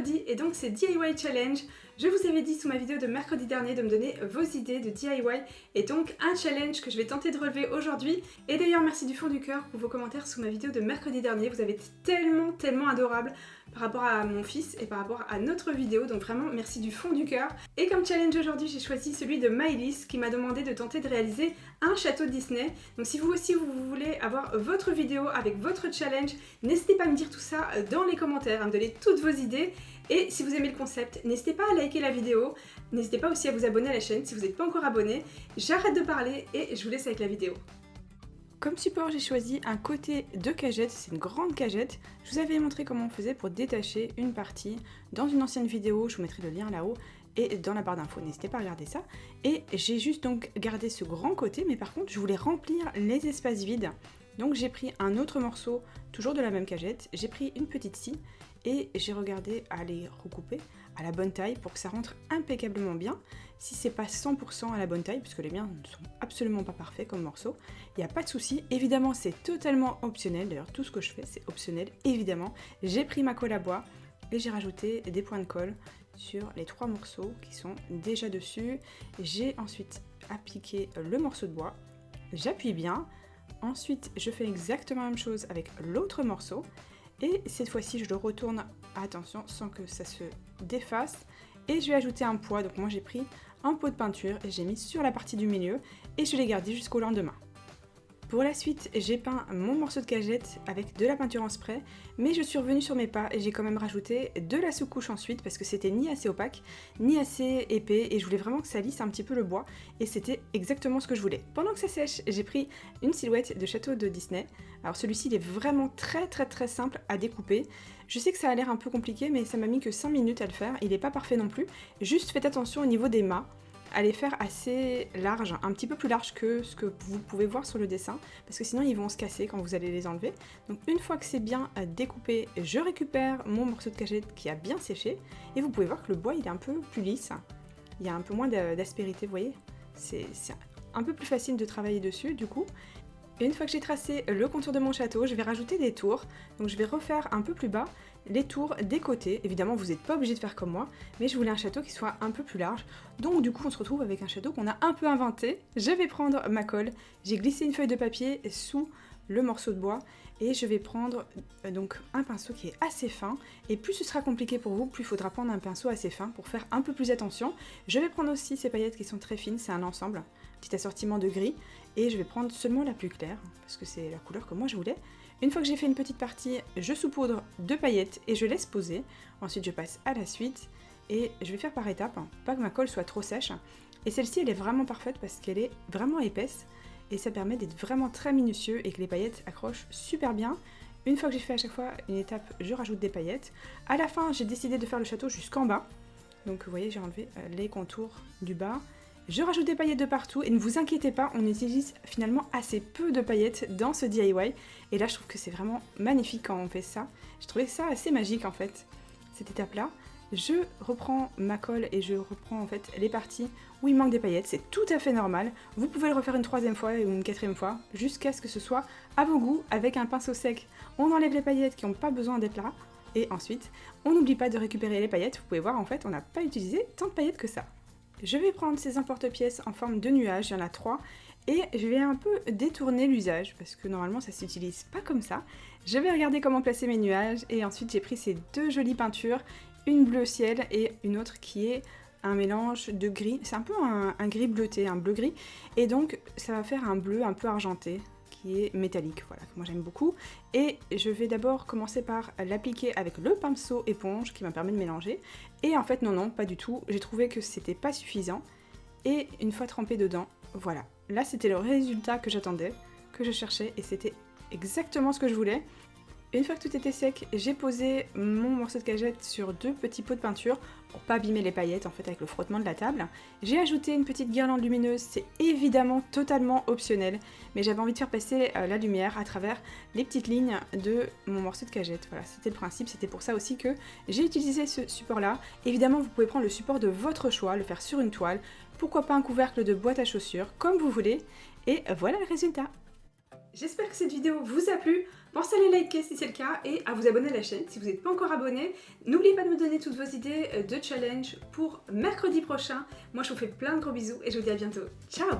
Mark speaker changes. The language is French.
Speaker 1: mercredi et donc c'est DIY Challenge. Je vous avais dit sous ma vidéo de mercredi dernier de me donner vos idées de DIY et donc un challenge que je vais tenter de relever aujourd'hui. Et d'ailleurs merci du fond du cœur pour vos commentaires sous ma vidéo de mercredi dernier. Vous avez été tellement adorables par rapport à mon fils et par rapport à notre vidéo, donc vraiment merci du fond du cœur. Et comme challenge aujourd'hui j'ai choisi celui de Maëlys qui m'a demandé de tenter de réaliser un château Disney. Donc si vous aussi vous voulez avoir votre vidéo avec votre challenge, n'hésitez pas à me dire tout ça dans les commentaires, à me donner toutes vos idées. Et si vous aimez le concept, n'hésitez pas à liker la vidéo, n'hésitez pas aussi à vous abonner à la chaîne si vous n'êtes pas encore abonné. J'arrête de parler et je vous laisse avec la vidéo. Comme support, j'ai choisi un côté de cagette, c'est une grande cagette. Je vous avais montré comment on faisait pour détacher une partie dans une ancienne vidéo, je vous mettrai le lien là-haut et dans la barre d'infos, n'hésitez pas à regarder ça. Et j'ai juste donc gardé ce grand côté, mais par contre je voulais remplir les espaces vides. Donc j'ai pris un autre morceau, toujours de la même cagette, j'ai pris une petite scie et j'ai regardé à les recouper à la bonne taille pour que ça rentre impeccablement bien. Si c'est pas 100% à la bonne taille, puisque les miens ne sont absolument pas parfaits comme morceaux, il n'y a pas de souci. Évidemment c'est totalement optionnel, d'ailleurs tout ce que je fais c'est optionnel évidemment. J'ai pris ma colle à bois et j'ai rajouté des points de colle sur les 3 morceaux qui sont déjà dessus. J'ai ensuite appliqué le morceau de bois, j'appuie bien. Ensuite, je fais exactement la même chose avec l'autre morceau. Et cette fois-ci, je le retourne, attention, sans que ça se défasse. Et je vais ajouter un poids. Donc moi, j'ai pris un pot de peinture et j'ai mis sur la partie du milieu. Et je l'ai gardé jusqu'au lendemain. Pour la suite, j'ai peint mon morceau de cagette avec de la peinture en spray, mais je suis revenue sur mes pas et j'ai quand même rajouté de la sous-couche ensuite parce que c'était ni assez opaque, ni assez épais et je voulais vraiment que ça lisse un petit peu le bois et c'était exactement ce que je voulais. Pendant que ça sèche, j'ai pris une silhouette de château de Disney. Alors celui-ci, il est vraiment très simple à découper. Je sais que ça a l'air un peu compliqué, mais ça m'a mis que 5 minutes à le faire. Il n'est pas parfait non plus. Juste faites attention au niveau des mâts. À les faire assez large, un petit peu plus large que ce que vous pouvez voir sur le dessin, parce que sinon ils vont se casser quand vous allez les enlever. Donc une fois que c'est bien découpé, je récupère mon morceau de cagette qui a bien séché, et vous pouvez voir que le bois il est un peu plus lisse, il y a un peu moins d'aspérité, vous voyez, c'est un peu plus facile de travailler dessus du coup. Et une fois que j'ai tracé le contour de mon château, je vais rajouter des tours. Donc je vais refaire un peu plus bas les tours des côtés. Évidemment, vous n'êtes pas obligé de faire comme moi, mais je voulais un château qui soit un peu plus large. Donc du coup, on se retrouve avec un château qu'on a un peu inventé. Je vais prendre ma colle, j'ai glissé une feuille de papier sous le morceau de bois et je vais prendre donc un pinceau qui est assez fin, et plus ce sera compliqué pour vous, plus il faudra prendre un pinceau assez fin pour faire un peu plus attention. Je vais prendre aussi ces paillettes qui sont très fines, c'est un ensemble, petit assortiment de gris, et je vais prendre seulement la plus claire parce que c'est la couleur que moi je voulais. Une fois que j'ai fait une petite partie, je saupoudre de paillettes et je laisse poser. Ensuite je passe à la suite et je vais faire par étapes, pas que ma colle soit trop sèche. Et celle-ci elle est vraiment parfaite parce qu'elle est vraiment épaisse et ça permet d'être vraiment très minutieux et que les paillettes accrochent super bien. Une fois que j'ai fait à chaque fois une étape, je rajoute des paillettes. À la fin, j'ai décidé de faire le château jusqu'en bas. Donc vous voyez, j'ai enlevé les contours du bas. Je rajoute des paillettes de partout et ne vous inquiétez pas, on utilise finalement assez peu de paillettes dans ce DIY. Et là, je trouve que c'est vraiment magnifique quand on fait ça. J'ai trouvé ça assez magique en fait, cette étape-là. Je reprends ma colle et je reprends en fait les parties où il manque des paillettes, c'est tout à fait normal. Vous pouvez le refaire une 3e fois ou une 4e fois, jusqu'à ce que ce soit à vos goûts. Avec un pinceau sec, on enlève les paillettes qui n'ont pas besoin d'être là. Et ensuite, on n'oublie pas de récupérer les paillettes. Vous pouvez voir en fait, on n'a pas utilisé tant de paillettes que ça. Je vais prendre ces emporte-pièces en forme de nuage, il y en a 3, et je vais un peu détourner l'usage, parce que normalement ça s'utilise pas comme ça. Je vais regarder comment placer mes nuages, et ensuite j'ai pris ces 2 jolies peintures, une bleu ciel et une autre qui est un mélange de gris, c'est un peu un gris bleuté, un bleu gris, et donc ça va faire un bleu un peu argenté, qui est métallique, voilà, que moi j'aime beaucoup. Et je vais d'abord commencer par l'appliquer avec le pinceau éponge qui m'a permis de mélanger. Et en fait non, pas du tout, j'ai trouvé que c'était pas suffisant. Et une fois trempé dedans, voilà. Là c'était le résultat que j'attendais, que je cherchais, et c'était exactement ce que je voulais. Une fois que tout était sec, j'ai posé mon morceau de cagette sur 2 petits pots de peinture pour pas abîmer les paillettes en fait avec le frottement de la table. J'ai ajouté une petite guirlande lumineuse, c'est évidemment totalement optionnel, mais j'avais envie de faire passer la lumière à travers les petites lignes de mon morceau de cagette. Voilà, c'était le principe, c'était pour ça aussi que j'ai utilisé ce support-là. Évidemment, vous pouvez prendre le support de votre choix, le faire sur une toile, pourquoi pas un couvercle de boîte à chaussures, comme vous voulez, et voilà le résultat. J'espère que cette vidéo vous a plu. Pensez à les liker si c'est le cas et à vous abonner à la chaîne si vous n'êtes pas encore abonné. N'oubliez pas de me donner toutes vos idées de challenge pour mercredi prochain. Moi je vous fais plein de gros bisous et je vous dis à bientôt. Ciao!